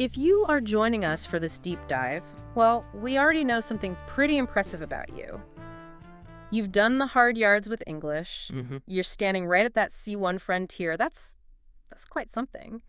If you are joining us for this deep dive, well, we already know something pretty impressive about you. You've done the hard yards with English. You're standing right at that C1 frontier. That's quite something.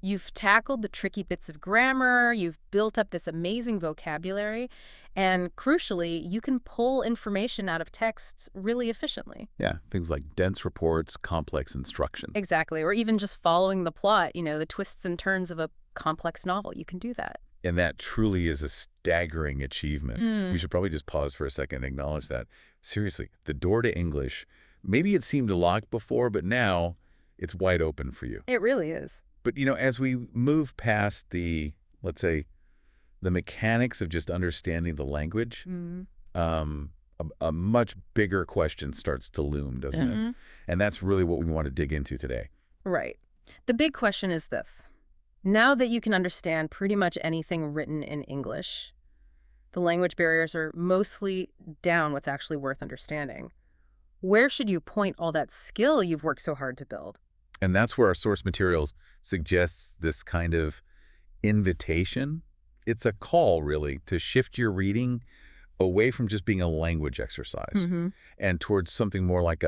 You've tackled the tricky bits of grammar, you've built up this amazing vocabulary, and crucially, you can pull information out of texts really efficiently. Yeah, things like dense reports, complex instructions. Exactly, or even just following the plot, the twists and turns of a complex novel. You can do that. And that truly is a staggering achievement. We should probably just pause for a second and acknowledge that. Seriously, the door to English, maybe it seemed locked before, but now it's wide open for you. It really is. But, as we move past let's say, the mechanics of just understanding the language, a much bigger question starts to loom, doesn't it? And that's really what we want to dig into today. Right. The big question is this. Now that you can understand pretty much anything written in English, the language barriers are mostly down what's actually worth understanding. Where should you point all that skill you've worked so hard to build? And that's where our source materials suggests this kind of invitation. It's a call, really, to shift your reading away from just being a language exercise and towards something more like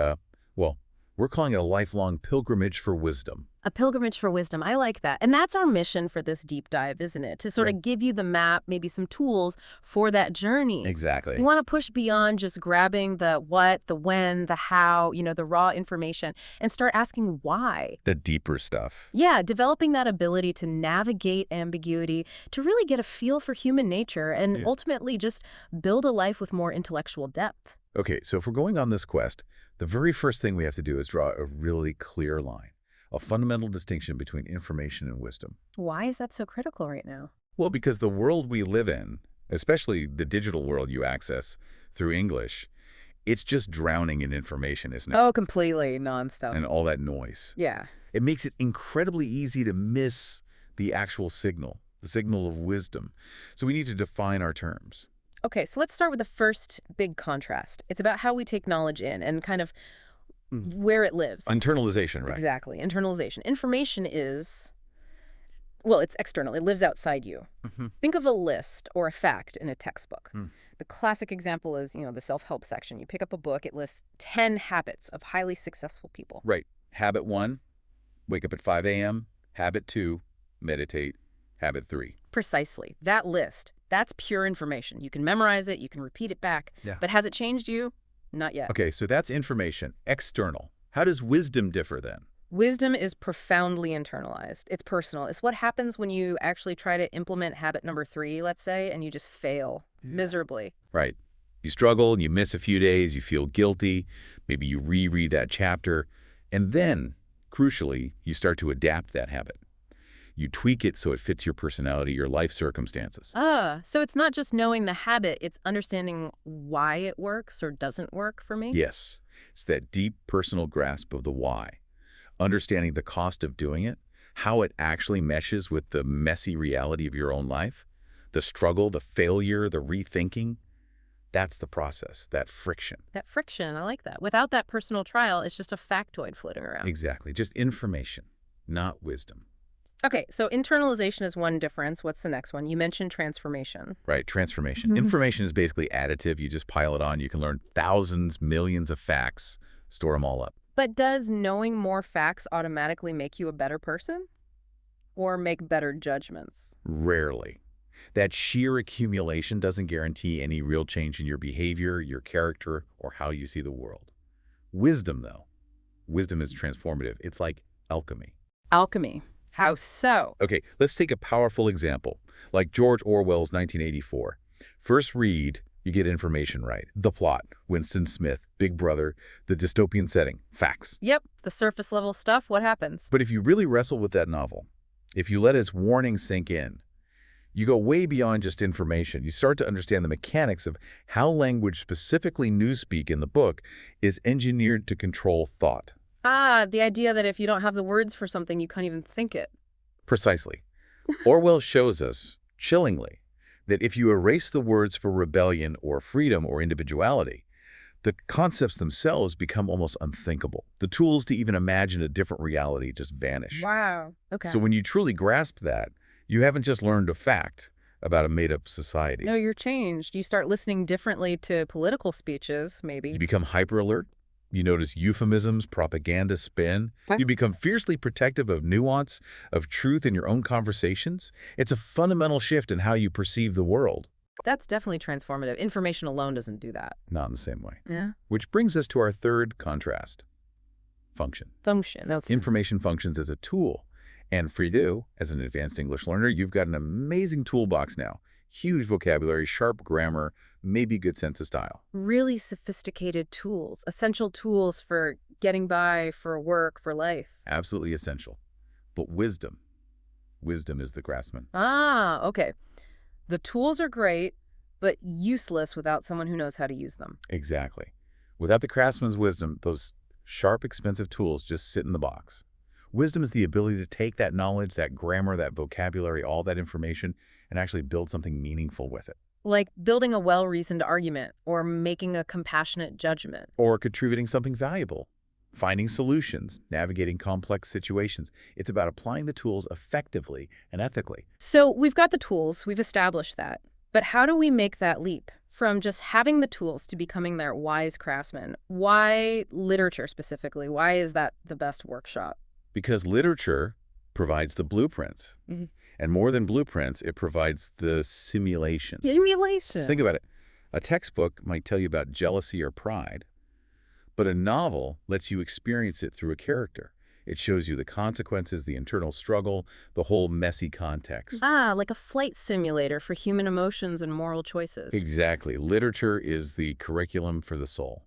we're calling it a lifelong pilgrimage for wisdom. A pilgrimage for wisdom. I like that. And that's our mission for this deep dive, isn't it? To sort of give you the map, maybe some tools for that journey. Exactly. We want to push beyond just grabbing the what, the when, the how, the raw information, and start asking why. The deeper stuff. Yeah, developing that ability to navigate ambiguity, to really get a feel for human nature, and ultimately just build a life with more intellectual depth. Okay, so if we're going on this quest, the very first thing we have to do is draw a really clear line, a fundamental distinction between information and wisdom. Why is that so critical right now? Well, because the world we live in, especially the digital world you access through English, it's just drowning in information, isn't it? Oh, completely nonstop. And all that noise. Yeah. It makes it incredibly easy to miss the actual signal, the signal of wisdom. So we need to define our terms. Okay, so let's start with the first big contrast. It's about how we take knowledge in and kind of where it lives. Internalization, right? Exactly. Internalization. Information is, it's external. It lives outside you. Think of a list or a fact in a textbook. The classic example is, the self-help section. You pick up a book, it lists 10 habits of highly successful people. Right. Habit 1, wake up at 5 a.m. Habit 2, meditate. Habit 3. Precisely. That list. That's pure information. You can memorize it, you can repeat it back. Yeah. But has it changed you? Not yet. Okay, so that's information, external. How does wisdom differ then? Wisdom is profoundly internalized. It's personal. It's what happens when you actually try to implement habit number 3, let's say, and you just fail miserably. Right. You struggle, you miss a few days, you feel guilty, maybe you reread that chapter, and then, crucially, you start to adapt that habit. You tweak it so it fits your personality, your life circumstances. So it's not just knowing the habit, it's understanding why it works or doesn't work for me? Yes. It's that deep personal grasp of the why. Understanding the cost of doing it, how it actually meshes with the messy reality of your own life, the struggle, the failure, the rethinking. That's the process, that friction. That friction, I like that. Without that personal trial, it's just a factoid floating around. Exactly. Just information, not wisdom. Okay, so internalization is one difference. What's the next one? You mentioned transformation. Right, transformation. Information is basically additive. You just pile it on. You can learn thousands, millions of facts, store them all up. But does knowing more facts automatically make you a better person? Or make better judgments? Rarely. That sheer accumulation doesn't guarantee any real change in your behavior, your character, or how you see the world. Wisdom, though. Wisdom is transformative. It's like alchemy. Alchemy. How so? Okay, let's take a powerful example, like George Orwell's 1984. First read, you get information right. The plot, Winston Smith, Big Brother, the dystopian setting, facts. Yep, the surface level stuff, what happens? But if you really wrestle with that novel, if you let its warning sink in, you go way beyond just information. You start to understand the mechanics of how language, specifically newspeak in the book, is engineered to control thought. The idea that if you don't have the words for something, you can't even think it. Precisely. Orwell shows us, chillingly, that if you erase the words for rebellion or freedom or individuality, the concepts themselves become almost unthinkable. The tools to even imagine a different reality just vanish. Wow. Okay. So when you truly grasp that, You haven't just learned a fact about a made-up society. No, you're changed. You start listening differently to political speeches, You maybe. become hyper-alert. You notice euphemisms, propaganda spin. You become fiercely protective of nuance, of truth in your own conversations. It's a fundamental shift in how you perceive the world. That's definitely transformative. Information alone doesn't do that. Not in the same way. Yeah. Which brings us to our third contrast. Function. Function. That's Information functions as a tool. And for you, as an advanced English learner, you've got an amazing toolbox now. Huge vocabulary, sharp grammar, maybe good sense of style. really sophisticated tools, essential tools for getting by, for work, for life. Absolutely essential. But wisdom. Wisdom is the craftsman. Ah, okay. The tools are great, but useless without someone who knows how to use them. Exactly. Without the craftsman's wisdom, those sharp, expensive tools just sit in the box. Wisdom is the ability to take that knowledge, that grammar, that vocabulary, all that information, and actually build something meaningful with it. Like building a well-reasoned argument or making a compassionate judgment. Or contributing something valuable. Finding solutions, navigating complex situations. It's about applying the tools effectively and ethically. So we've got the tools, we've established that. But how do we make that leap from just having the tools to becoming their wise craftsman? Why literature specifically? Why is that the best workshop? Because literature provides the blueprints. Mhm. And more than blueprints, it provides the simulations. Simulation. Think about it. A textbook might tell you about jealousy or pride, but a novel lets you experience it through a character. It shows you the consequences, the internal struggle, the whole messy context. Ah, like a flight simulator for human emotions and moral choices. Exactly. Literature is the curriculum for the soul.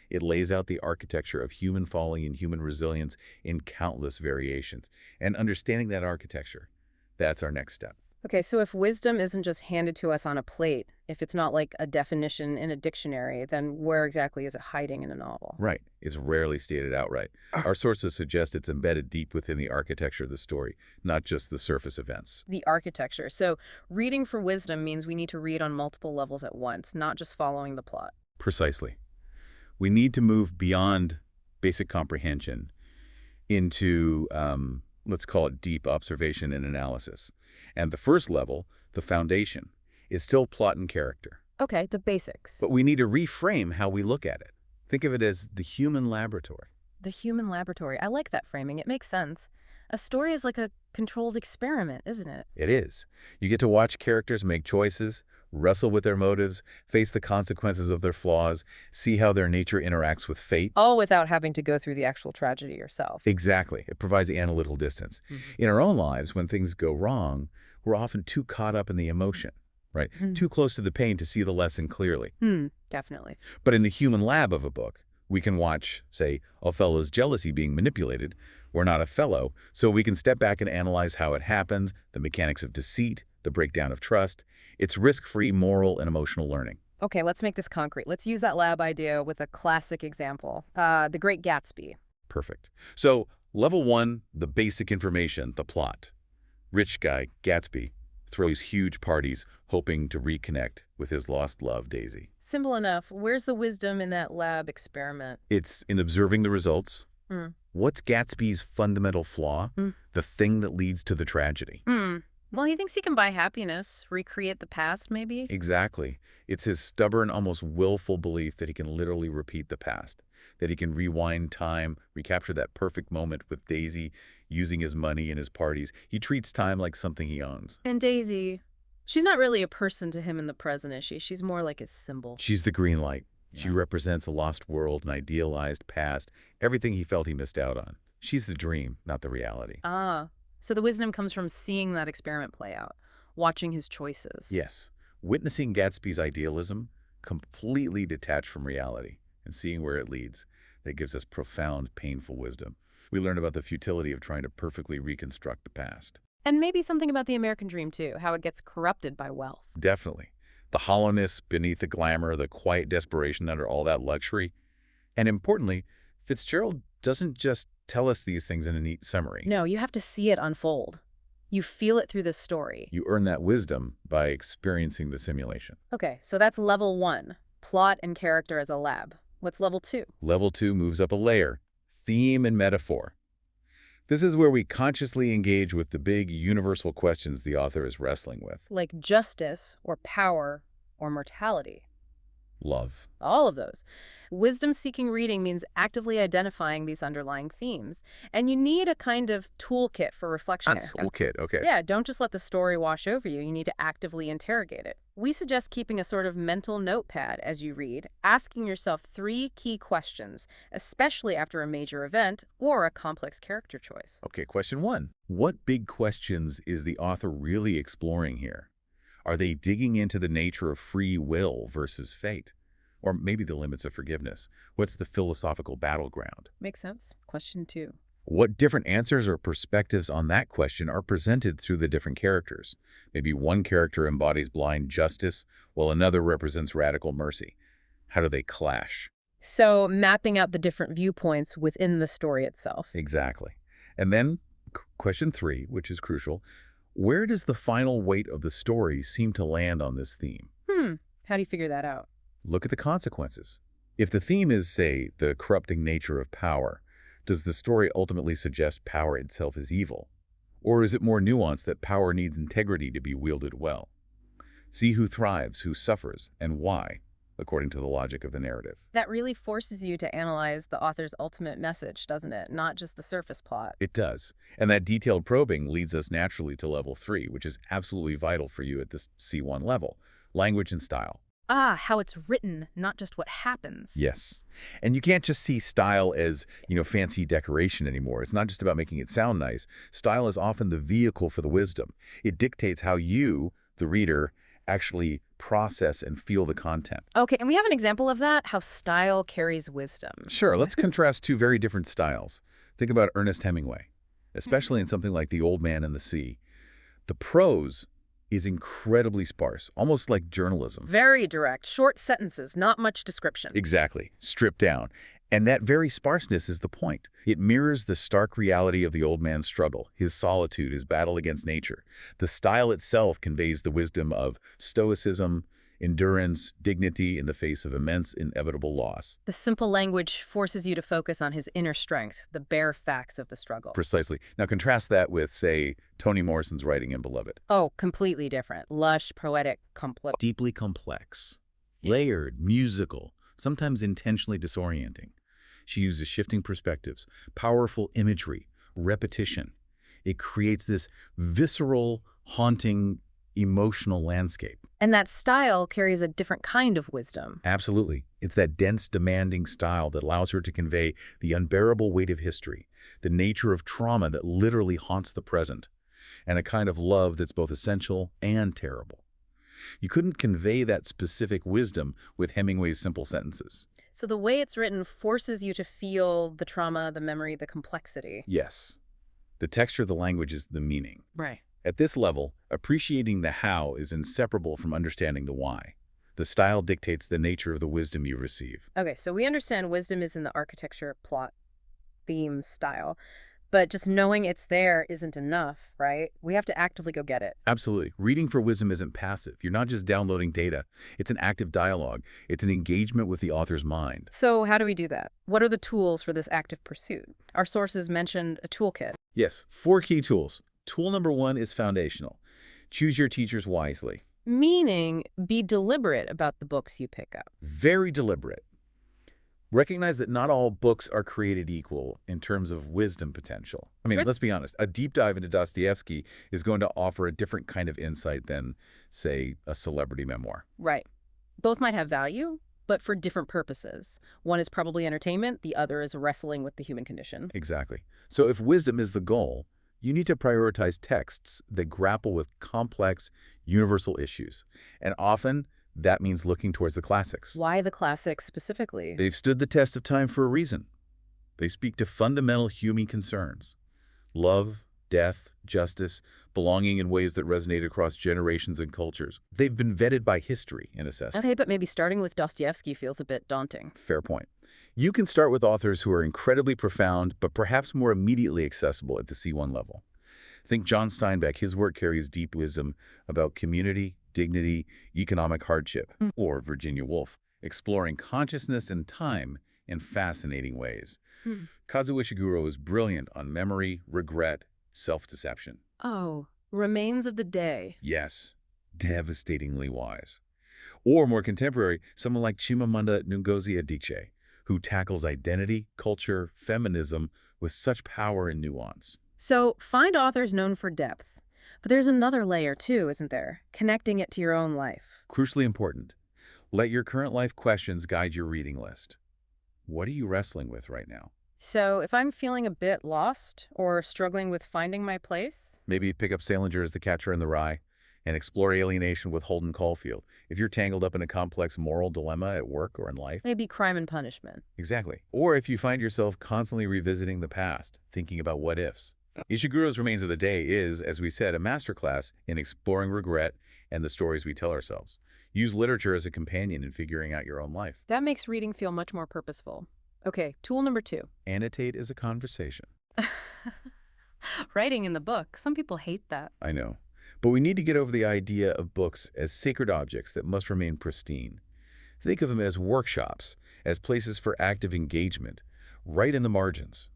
It lays out the architecture of human folly and human resilience in countless variations. And understanding that architecture, that's our next step. Okay, so if wisdom isn't just handed to us on a plate, if it's not like a definition in a dictionary, then where exactly is it hiding in a novel? Right. It's rarely stated outright. Our sources suggest it's embedded deep within the architecture of the story, not just the surface events. The architecture. So reading for wisdom means we need to read on multiple levels at once, not just following the plot. Precisely. We need to move beyond basic comprehension into, let's call it deep observation and analysis. And the first level, the foundation, is still plot and character. Okay, the basics. But we need to reframe how we look at it. Think of it as the human laboratory. The human laboratory. I like that framing. It makes sense. A story is like a controlled experiment, isn't it? It is. You get to watch characters make choices, wrestle with their motives, face the consequences of their flaws, see how their nature interacts with fate. All without having to go through the actual tragedy yourself. Exactly. It provides analytical distance. In our own lives, when things go wrong, we're often too caught up in the emotion, right? Too close to the pain to see the lesson clearly. Definitely. But in the human lab of a book, we can watch, say, Othello's jealousy being manipulated. We're not Othello, so we can step back and analyze how it happens, the mechanics of deceit, the breakdown of trust. It's risk-free moral and emotional learning. Okay, let's make this concrete. Let's use that lab idea with a classic example. The Great Gatsby. Perfect. So, level 1, the basic information, the plot. Rich guy, Gatsby, throws huge parties hoping to reconnect with his lost love, Daisy. Simple enough. Where's the wisdom in that lab experiment? It's in observing the results. What's Gatsby's fundamental flaw? The thing that leads to the tragedy. Well, he thinks he can buy happiness, recreate the past, maybe? Exactly. It's his stubborn, almost willful belief that he can literally repeat the past, that he can rewind time, recapture that perfect moment with Daisy, using his money and his parties. He treats time like something he owns. And Daisy, she's not really a person to him in the present, is she? She's more like his symbol. She's the green light. She Yeah. represents a lost world, an idealized past, everything he felt he missed out on. She's the dream, not the reality. Ah, so the wisdom comes from seeing that experiment play out, watching his choices. Yes, witnessing Gatsby's idealism, completely detached from reality, and seeing where it leads. That gives us profound, painful wisdom. We learn about the futility of trying to perfectly reconstruct the past. And maybe something about the American dream, too, how it gets corrupted by wealth. Definitely. The hollowness beneath the glamour, the quiet desperation under all that luxury. And importantly, Fitzgerald doesn't just tell us these things in a neat summary. No, you have to see it unfold. You feel it through the story. You earn that wisdom by experiencing the simulation. Okay, so that's level 1, plot and character as a lab. What's level 2? Level 2 moves up a layer, theme and metaphor. This is where we consciously engage with the big universal questions the author is wrestling with. Like justice or power or mortality. Love. All of those. Wisdom-seeking reading means actively identifying these underlying themes. And you need a kind of toolkit for reflection. Toolkit, okay. Yeah, don't just let the story wash over you. You need to actively interrogate it. We suggest keeping a sort of mental notepad as you read, asking yourself 3 key questions, especially after a major event or a complex character choice. Okay, question 1. What big questions is the author really exploring here? Are they digging into the nature of free will versus fate? Or maybe the limits of forgiveness? What's the philosophical battleground? Makes sense. Question 2. What different answers or perspectives on that question are presented through the different characters? Maybe one character embodies blind justice, while another represents radical mercy. How do they clash? So mapping out the different viewpoints within the story itself. Exactly. And then, question 3, which is crucial, where does the final weight of the story seem to land on this theme? How do you figure that out? Look at the consequences. If the theme is, say, the corrupting nature of power, does the story ultimately suggest power itself is evil? Or is it more nuanced that power needs integrity to be wielded well? See who thrives, who suffers, and why, according to the logic of the narrative. That really forces you to analyze the author's ultimate message, doesn't it? Not just the surface plot. It does. And that detailed probing leads us naturally to level 3, which is absolutely vital for you at this C1 level, language and style. How it's written, not just what happens. Yes. And you can't just see style as, fancy decoration anymore. It's not just about making it sound nice. Style is often the vehicle for the wisdom. It dictates how you, the reader, actually process and feel the content. Okay, and we have an example of that, how style carries wisdom. Sure, let's contrast 2 very different styles. Think about Ernest Hemingway, especially in something like The Old Man and the Sea. The prose is incredibly sparse, almost like journalism. Very direct, short sentences, not much description. Exactly, stripped down. And that very sparseness is the point. It mirrors the stark reality of the old man's struggle, his solitude, his battle against nature. The style itself conveys the wisdom of stoicism, endurance, dignity in the face of immense, inevitable loss. The simple language forces you to focus on his inner strength, the bare facts of the struggle. Precisely. Now contrast that with, say, Toni Morrison's writing in Beloved. Oh, completely different. Lush, poetic, complex. Deeply complex, layered, musical, sometimes intentionally disorienting. She uses shifting perspectives, powerful imagery, repetition. It creates this visceral, haunting, emotional landscape. And that style carries a different kind of wisdom. Absolutely. It's that dense, demanding style that allows her to convey the unbearable weight of history, the nature of trauma that literally haunts the present, and a kind of love that's both essential and terrible. You couldn't convey that specific wisdom with Hemingway's simple sentences. So the way it's written forces you to feel the trauma, the memory, the complexity. Yes. The texture of the language is the meaning. Right. At this level, appreciating the how is inseparable from understanding the why. The style dictates the nature of the wisdom you receive. Okay, so we understand wisdom is in the architecture, plot, theme, style. But just knowing it's there isn't enough, right? We have to actively go get it. Absolutely. Reading for wisdom isn't passive. You're not just downloading data. It's an active dialogue. It's an engagement with the author's mind. So how do we do that? What are the tools for this active pursuit? Our sources mentioned a toolkit. Yes, 4 key tools. Tool number 1 is foundational. Choose your teachers wisely. Meaning, be deliberate about the books you pick up. Very deliberate. Recognize that not all books are created equal in terms of wisdom potential. I mean, let's be honest. A deep dive into Dostoevsky is going to offer a different kind of insight than, say, a celebrity memoir. Right. Both might have value, but for different purposes. One is probably entertainment, the other is wrestling with the human condition. Exactly. So if wisdom is the goal, you need to prioritize texts that grapple with complex, universal issues. And often, that means looking towards the classics. Why the classics specifically? They've stood the test of time for a reason. They speak to fundamental human concerns. Love, death, justice, belonging in ways that resonate across generations and cultures. They've been vetted by history, in a sense. Okay, but maybe starting with Dostoevsky feels a bit daunting. Fair point. You can start with authors who are incredibly profound, but perhaps more immediately accessible at the C1 level. Think John Steinbeck. His work carries deep wisdom about community, dignity, economic hardship. Or Virginia Woolf, exploring consciousness and time in fascinating ways. Hmm. Kazuo Ishiguro is brilliant on memory, regret, self-deception. Oh, Remains of the Day. Yes, devastatingly wise. Or more contemporary, someone like Chimamanda Ngozi Adichie, who tackles identity, culture, feminism with such power and nuance. So, find authors known for depth. But there's another layer too, isn't there? Connecting it to your own life. Crucially important, let your current life questions guide your reading list. What are you wrestling with right now? So, if I'm feeling a bit lost or struggling with finding my place, Maybe pick up Salinger as The Catcher in the Rye and explore alienation with Holden Caulfield. If you're tangled up in a complex moral dilemma at work or in life. maybe Crime and Punishment. Exactly. Or if you find yourself constantly revisiting the past, thinking about what ifs. Ishiguro's Remains of the Day is, as we said, a masterclass in exploring regret and the stories we tell ourselves. Use literature as a companion in figuring out your own life. That makes reading feel much more purposeful. Okay, tool number 2. Annotate as a conversation. Writing in the book. Some people hate that. I know. But we need to get over the idea of books as sacred objects that must remain pristine. Think of them as workshops, as places for active engagement. Write in the margins.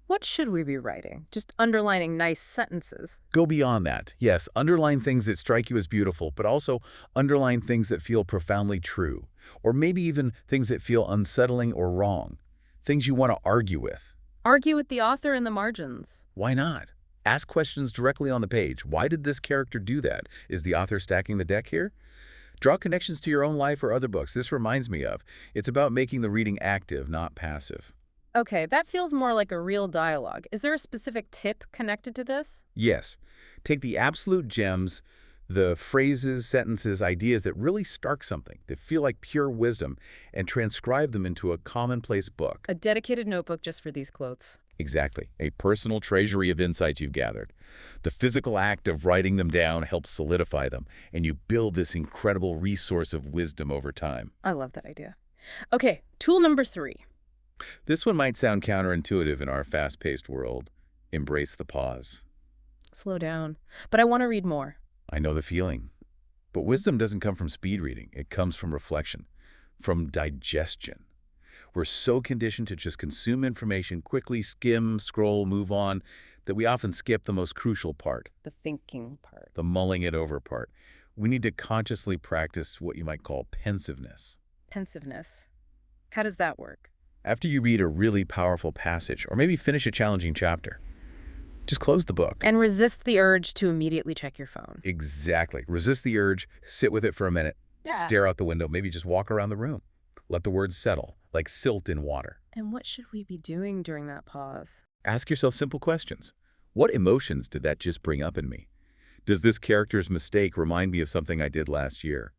What should we be writing? Just underlining nice sentences. Go beyond that. Yes, underline things that strike you as beautiful, but also underline things that feel profoundly true. Or maybe even things that feel unsettling or wrong. Things you want to argue with. Argue with the author in the margins. Why not? Ask questions directly on the page. Why did this character do that? Is the author stacking the deck here? Draw connections to your own life or other books. This reminds me of, it's about making the reading active, not passive. Okay, that feels more like a real dialogue. Is there a specific tip connected to this? Yes. Take the absolute gems, the phrases, sentences, ideas that really spark something, that feel like pure wisdom, and transcribe them into a commonplace book. A dedicated notebook just for these quotes. Exactly. A personal treasury of insights you've gathered. The physical act of writing them down helps solidify them, and you build this incredible resource of wisdom over time. I love that idea. Okay, tool number 3. This one might sound counterintuitive in our fast-paced world. Embrace the pause. Slow down. But I want to read more. I know the feeling. But wisdom doesn't come from speed reading. It comes from reflection, from digestion. We're so conditioned to just consume information, quickly skim, scroll, move on, that we often skip the most crucial part, The thinking part. the mulling it over part. We need to consciously practice what you might call pensiveness. Pensiveness. How does that work? After you read a really powerful passage, or maybe finish a challenging chapter, just close the book. And resist the urge to immediately check your phone. Exactly. Resist the urge, sit with it for a minute, Yeah. stare out the window, maybe just walk around the room. Let the words settle, like silt in water. And what should we be doing during that pause? Ask yourself simple questions. What emotions did that just bring up in me? Does this character's mistake remind me of something I did last year?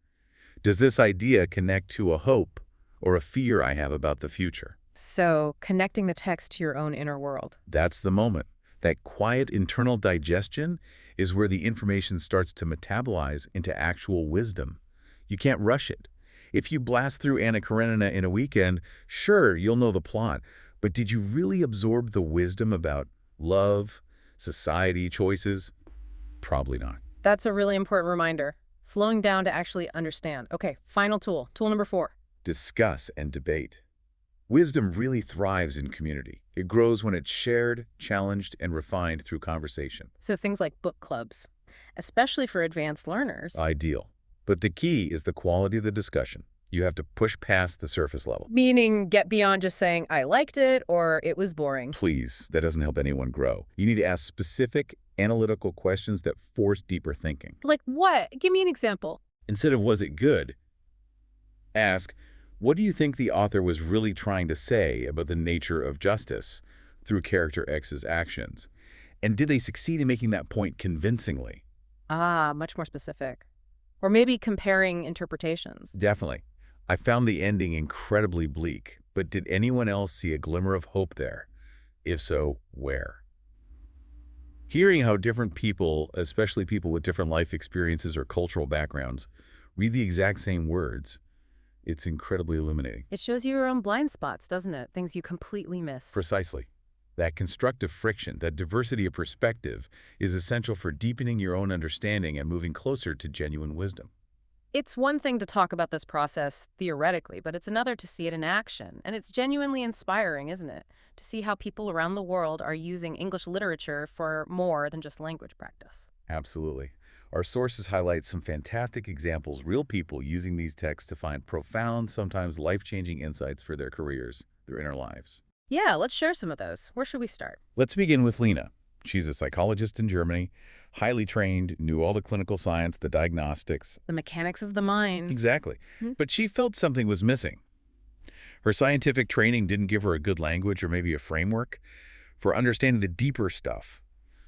Does this idea connect to a hope or a fear I have about the future? So, connecting the text to your own inner world. That's the moment. That quiet internal digestion is where the information starts to metabolize into actual wisdom. You can't rush it. If you blast through Anna Karenina in a weekend, sure, you'll know the plot. But did you really absorb the wisdom about love, society, choices? Probably not. That's a really important reminder. Slowing down to actually understand. Okay, final tool. Tool number 4. Discuss and debate. Wisdom really thrives in community. It grows when it's shared, challenged, and refined through conversation. So things like book clubs, especially for advanced learners. Ideal. But the key is the quality of the discussion. You have to push past the surface level. Meaning get beyond just saying, I liked it or it was boring. Please, that doesn't help anyone grow. You need to ask specific, analytical questions that force deeper thinking. Like what? Give me an example. Instead of was it good, ask, what do you think the author was really trying to say about the nature of justice through character X's actions? And did they succeed in making that point convincingly? Ah, much more specific. Or maybe comparing interpretations. Definitely. I found the ending incredibly bleak, but did anyone else see a glimmer of hope there? If so, where? Hearing how different people, especially people with different life experiences or cultural backgrounds, read the exact same words, it's incredibly illuminating. It shows you your own blind spots, doesn't it? Things you completely miss. Precisely. That constructive friction, that diversity of perspective, is essential for deepening your own understanding and moving closer to genuine wisdom. It's one thing to talk about this process theoretically, but it's another to see it in action. And it's genuinely inspiring, isn't it? To see how people around the world are using English literature for more than just language practice. Absolutely. Our sources highlight some fantastic examples, real people using these texts to find profound, sometimes life-changing insights for their careers, their inner lives. Yeah, let's share some of those. Where should we start? Let's begin with Lena. She's a psychologist in Germany, highly trained, knew all the clinical science, the diagnostics. The mechanics of the mind. Exactly. But she felt something was missing. Her scientific training didn't give her a good language or maybe a framework for understanding the deeper stuff.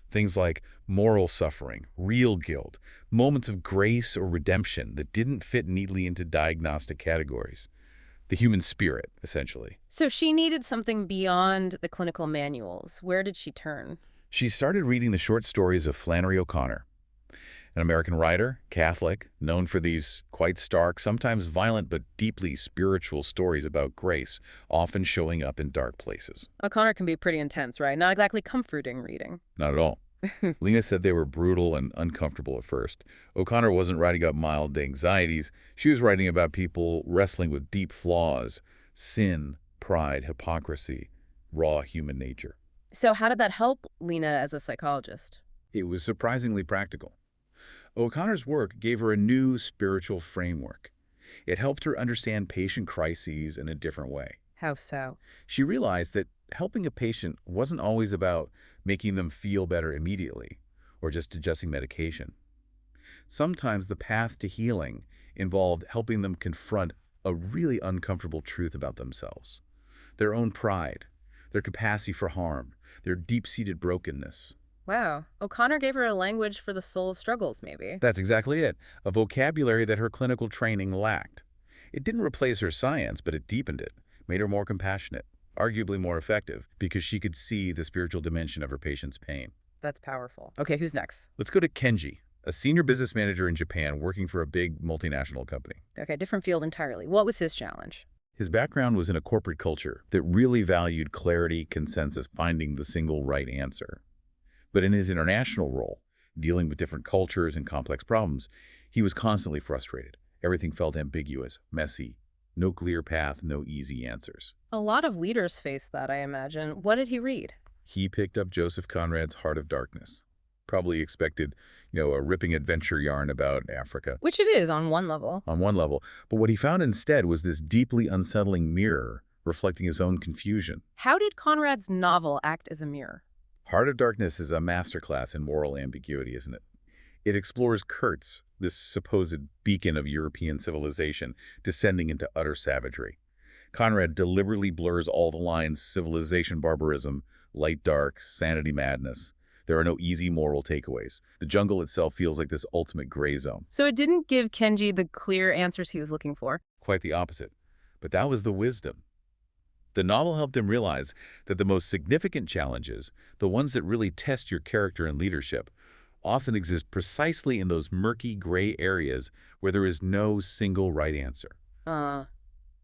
Things like moral suffering, real guilt, moments of grace or redemption that didn't fit neatly into diagnostic categories. The human spirit, essentially. So she needed something beyond the clinical manuals. Where did she turn? She started reading the short stories of Flannery O'Connor, an American writer, Catholic, known for these quite stark, sometimes violent but deeply spiritual stories about grace, often showing up in dark places. O'Connor can be pretty intense, right? Not exactly comforting reading. Not at all. Lena said they were brutal and uncomfortable at first. O'Connor wasn't writing about mild anxieties. She was writing about people wrestling with deep flaws, sin, pride, hypocrisy, raw human nature. So how did that help Lena as a psychologist? It was surprisingly practical. O'Connor's work gave her a new spiritual framework. It helped her understand patient crises in a different way. How so? She realized that helping a patient wasn't always about making them feel better immediately or just adjusting medication. Sometimes the path to healing involved helping them confront a really uncomfortable truth about themselves, their own pride, their capacity for harm, their deep-seated brokenness. Wow. O'Connor gave her a language for the soul's struggles, maybe. That's exactly it, a vocabulary that her clinical training lacked. It didn't replace her science, but it deepened it, made her more compassionate, arguably more effective, because she could see the spiritual dimension of her patient's pain. That's powerful. Okay, who's next? Let's go to Kenji, a senior business manager in Japan working for a big multinational company. Okay, different field entirely. What was his challenge? His background was in a corporate culture that really valued clarity, consensus, finding the single right answer. But in his international role, dealing with different cultures and complex problems, he was constantly frustrated. Everything felt ambiguous, messy, no clear path, no easy answers. A lot of leaders face that, I imagine. What did he read? He picked up Joseph Conrad's Heart of Darkness. Probably expected, a ripping adventure yarn about Africa. Which it is on one level. On one level. But what he found instead was this deeply unsettling mirror reflecting his own confusion. How did Conrad's novel act as a mirror? Heart of Darkness is a masterclass in moral ambiguity, isn't it? It explores Kurtz, this supposed beacon of European civilization, descending into utter savagery. Conrad deliberately blurs all the lines: civilization barbarism, light dark, sanity madness. There are no easy moral takeaways. The jungle itself feels like this ultimate gray zone. So it didn't give Kenji the clear answers he was looking for? Quite the opposite. But that was the wisdom. The novel helped him realize that the most significant challenges, the ones that really test your character and leadership, often exist precisely in those murky gray areas where there is no single right answer.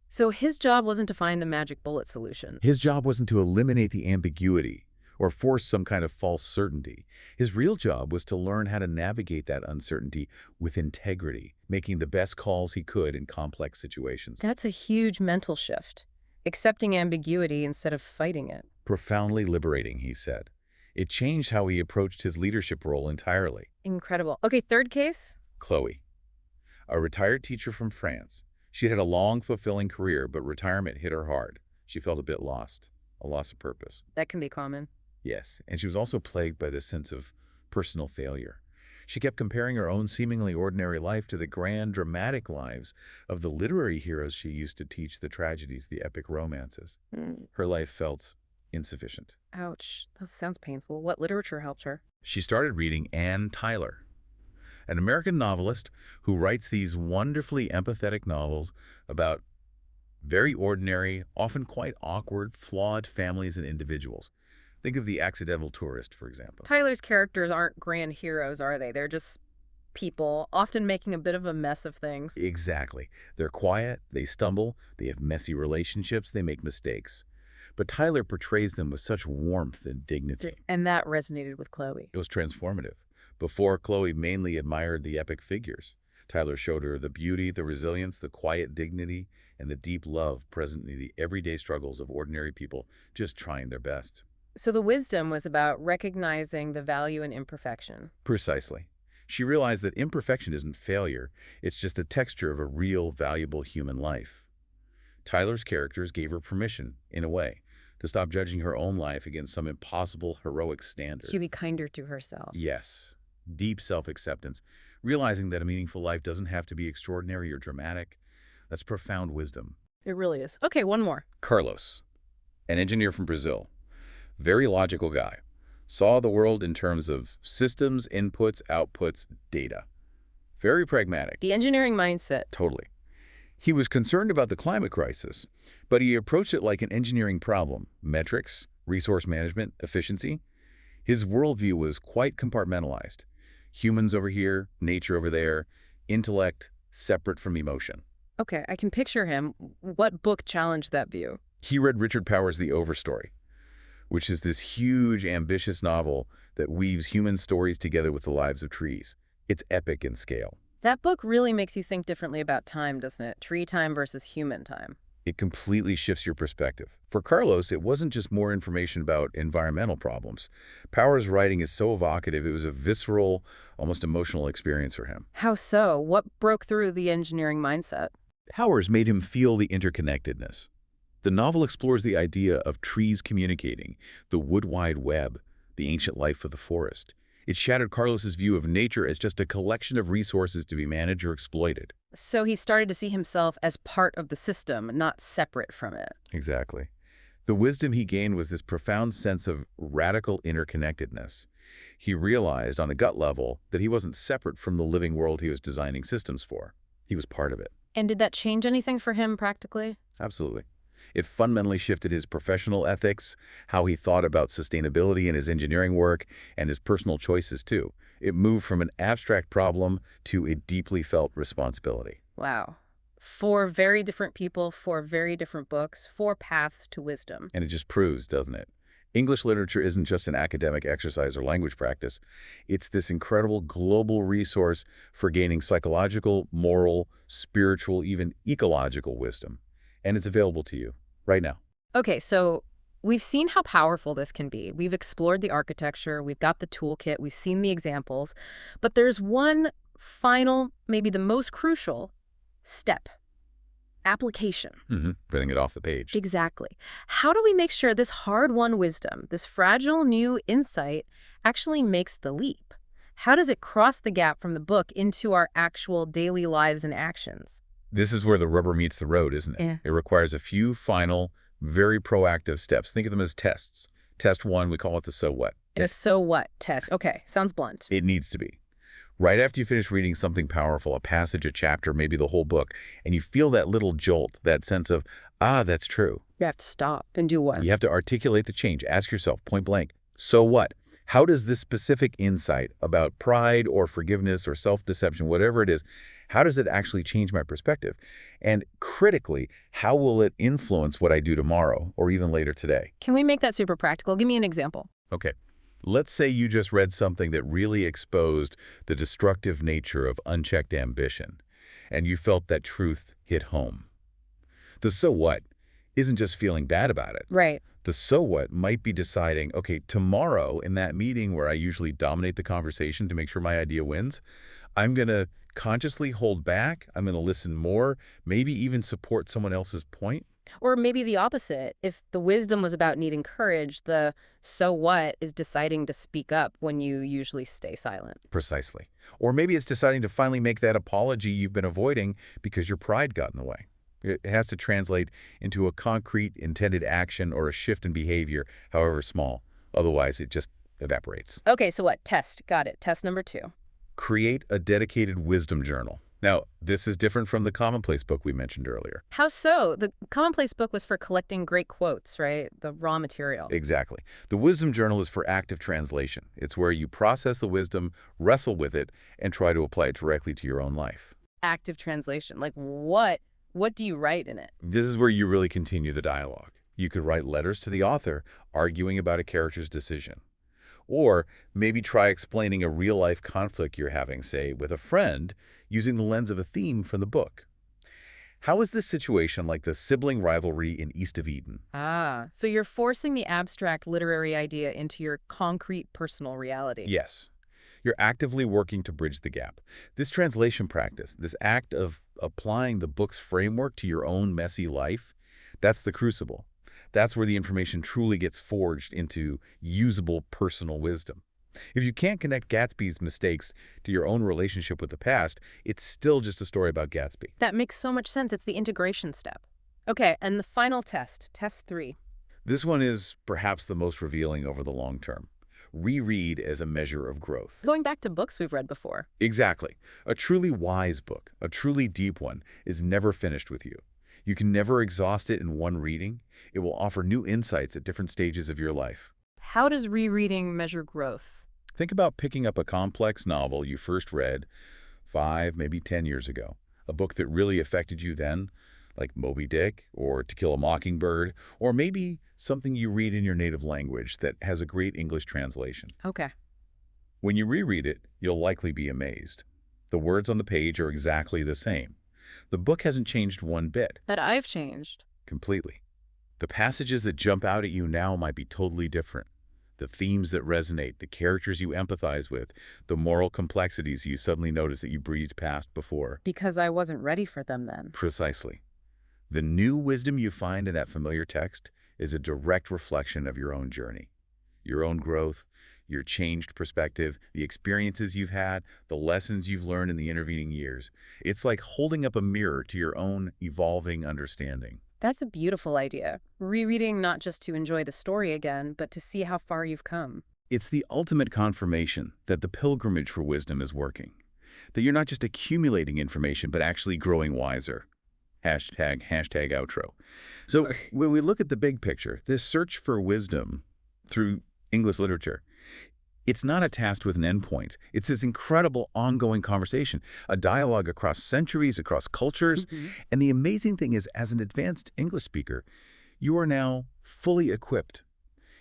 So his job wasn't to find the magic bullet solution. His job wasn't to eliminate the ambiguity or force some kind of false certainty. His real job was to learn how to navigate that uncertainty with integrity, making the best calls he could in complex situations. That's a huge mental shift. Accepting ambiguity instead of fighting it. Profoundly liberating, he said. It changed how he approached his leadership role entirely. Incredible. Okay, third case? Chloe, a retired teacher from France. She'd had a long, fulfilling career, but retirement hit her hard. She felt a bit lost, a loss of purpose. That can be common. Yes, and she was also plagued by this sense of personal failure. She kept comparing her own seemingly ordinary life to the grand, dramatic lives of the literary heroes she used to teach, the tragedies, the epic romances. Her life felt insufficient. Ouch. That sounds painful. What literature helped her? She started reading Anne Tyler, an American novelist who writes these wonderfully empathetic novels about very ordinary, often quite awkward, flawed families and individuals. Think of The Accidental Tourist, for example. Tyler's characters aren't grand heroes, are they? They're just people, often making a bit of a mess of things. Exactly. They're quiet, they stumble, they have messy relationships, they make mistakes. But Tyler portrays them with such warmth and dignity. And that resonated with Chloe. It was transformative. Before, Chloe mainly admired the epic figures. Tyler showed her the beauty, the resilience, the quiet dignity, and the deep love present in the everyday struggles of ordinary people just trying their best. So the wisdom was about recognizing the value in imperfection. Precisely. She realized that imperfection isn't failure, it's just a texture of a real, valuable human life. Tyler's characters gave her permission, in a way, to stop judging her own life against some impossible, heroic standard. To be kinder to herself. Yes, deep self-acceptance, realizing that a meaningful life doesn't have to be extraordinary or dramatic. That's profound wisdom. It really is. Okay, one more. Carlos, an engineer from Brazil, very logical guy, saw the world in terms of systems, inputs, outputs, data. Very pragmatic. The engineering mindset. Totally. He was concerned about the climate crisis, but he approached it like an engineering problem: metrics, resource management, efficiency. His worldview was quite compartmentalized. Humans over here, nature over there, intellect separate from emotion. Okay, I can picture him. What book challenged that view? He read Richard Powers' The Overstory, which is this huge, ambitious novel that weaves human stories together with the lives of trees. It's epic in scale. That book really makes you think differently about time, doesn't it? Tree time versus human time. It completely shifts your perspective. For Carlos, it wasn't just more information about environmental problems. Powers' writing is so evocative, it was a visceral, almost emotional experience for him. How so? What broke through the engineering mindset? Powers made him feel the interconnectedness. The novel explores the idea of trees communicating, the wood wide web, the ancient life of the forest. It shattered Carlos's view of nature as just a collection of resources to be managed or exploited. So he started to see himself as part of the system, not separate from it. Exactly. The wisdom he gained was this profound sense of radical interconnectedness. He realized on a gut level that he wasn't separate from the living world he was designing systems for. He was part of it. And did that change anything for him practically? Absolutely. It fundamentally shifted his professional ethics, how he thought about sustainability in his engineering work, and his personal choices too. It moved from an abstract problem to a deeply felt responsibility. Wow. 4 very different people, 4 very different books, 4 paths to wisdom. And it just proves, doesn't it? English literature isn't just an academic exercise or language practice. It's this incredible global resource for gaining psychological, moral, spiritual, even ecological wisdom. And it's available to you right now. Okay, so we've seen how powerful this can be. We've explored the architecture, we've got the toolkit, we've seen the examples, but there's one final, maybe the most crucial step: application. Putting it off the page. Exactly. How do we make sure this hard-won wisdom, this fragile new insight, actually makes the leap? How does it cross the gap from the book into our actual daily lives and actions? This is where the rubber meets the road, isn't it? Yeah. It requires a few final, very proactive steps. Think of them as tests. Test 1, we call it the so what. A so what test. Okay, sounds blunt. It needs to be. Right after you finish reading something powerful, a passage, a chapter, maybe the whole book, and you feel that little jolt, that sense of, that's true. You have to stop and do what? You have to articulate the change. Ask yourself, point blank, so what? How does this specific insight about pride or forgiveness or self-deception, whatever it is, how does it actually change my perspective? And critically, how will it influence what I do tomorrow or even later today? Can we make that super practical? Give me an example. Okay. Let's say you just read something that really exposed the destructive nature of unchecked ambition, and you felt that truth hit home. The so what isn't just feeling bad about it. Right. The so what might be deciding, okay, tomorrow in that meeting where I usually dominate the conversation to make sure my idea wins, I'm going to consciously hold back. I'm going to listen more, maybe even support someone else's point. Or maybe the opposite. If the wisdom was about needing courage, the so what is deciding to speak up when you usually stay silent. Precisely. Or maybe it's deciding to finally make that apology you've been avoiding because your pride got in the way. It has to translate into a concrete intended action or a shift in behavior, however small. Otherwise, it just evaporates. Okay, so what? Test. Got it. Test number 2. Create a dedicated wisdom journal. Now, this is different from the commonplace book we mentioned earlier. How so? The commonplace book was for collecting great quotes, right? The raw material. Exactly. The wisdom journal is for active translation. It's where you process the wisdom, wrestle with it, and try to apply it directly to your own life. Active translation. Like what? What do you write in it? This is where you really continue the dialogue. You could write letters to the author arguing about a character's decision. Or maybe try explaining a real-life conflict you're having, say, with a friend, using the lens of a theme from the book. How is this situation like the sibling rivalry in East of Eden? Ah, so you're forcing the abstract literary idea into your concrete personal reality. Yes. You're actively working to bridge the gap. This translation practice, this act of applying the book's framework to your own messy life, that's the crucible. That's where the information truly gets forged into usable personal wisdom. If you can't connect Gatsby's mistakes to your own relationship with the past, it's still just a story about Gatsby. That makes so much sense. It's the integration step. Okay, and the final test, test 3. This one is perhaps the most revealing over the long term. Reread as a measure of growth. Going back to books we've read before. Exactly. A truly wise book, a truly deep one, is never finished with you. You can never exhaust it in one reading. It will offer new insights at different stages of your life. How does rereading measure growth? Think about picking up a complex novel you first read 5, maybe 10 years ago. A book that really affected you then, like Moby Dick or To Kill a Mockingbird, or maybe something you read in your native language that has a great English translation. Okay. When you reread it, you'll likely be amazed. The words on the page are exactly the same. The book hasn't changed one bit. But I've changed. Completely. The passages that jump out at you now might be totally different. The themes that resonate, the characters you empathize with, the moral complexities you suddenly notice that you breezed past before. Because I wasn't ready for them then. Precisely. The new wisdom you find in that familiar text is a direct reflection of your own journey, your own growth, your changed perspective, the experiences you've had, the lessons you've learned in the intervening years. It's like holding up a mirror to your own evolving understanding. That's a beautiful idea. Rereading not just to enjoy the story again, but to see how far you've come. It's the ultimate confirmation that the pilgrimage for wisdom is working, that you're not just accumulating information, but actually growing wiser. Hashtag outro. So when we look at the big picture, this search for wisdom through English literature, it's not a task with an endpoint. It's this incredible ongoing conversation, a dialogue across centuries, across cultures. And the amazing thing is, as an advanced English speaker, you are now fully equipped.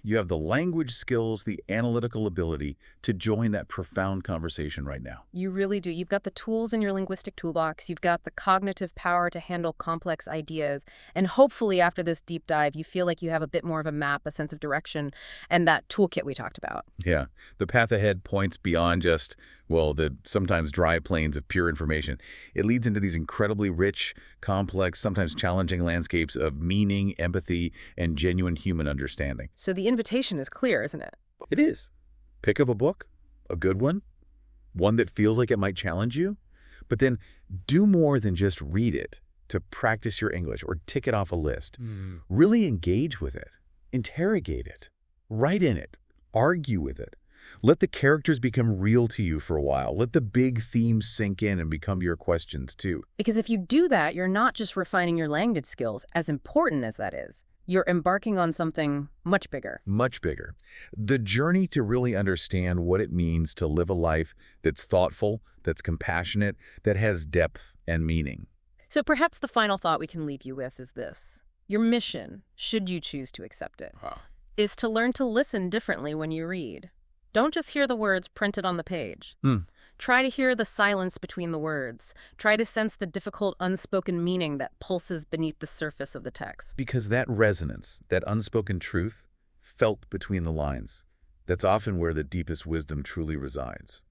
You have the language skills, the analytical ability to join that profound conversation right now. You really do. You've got the tools in your linguistic toolbox. You've got the cognitive power to handle complex ideas. And hopefully after this deep dive, you feel like you have a bit more of a map, a sense of direction, and that toolkit we talked about. Yeah. The path ahead points beyond just, well, the sometimes dry plains of pure information. It leads into these incredibly rich, complex, sometimes challenging landscapes of meaning, empathy, and genuine human understanding. So the invitation is clear, isn't it? It is. Pick up a book, a good one that feels like it might challenge you, but then do more than just read it to practice your English or tick it off a list. Really engage with it, interrogate it, write in it, argue with it. Let the characters become real to you for a while. Let the big themes sink in and become your questions too. Because if you do that, you're not just refining your language skills, as important as that is. You're embarking on something much bigger. Much bigger. The journey to really understand what it means to live a life that's thoughtful, that's compassionate, that has depth and meaning. So perhaps the final thought we can leave you with is this. Your mission, should you choose to accept it, is to learn to listen differently when you read. Don't just hear the words printed on the page. Try to hear the silence between the words. Try to sense the difficult unspoken meaning that pulses beneath the surface of the text. Because that resonance, that unspoken truth, felt between the lines, that's often where the deepest wisdom truly resides.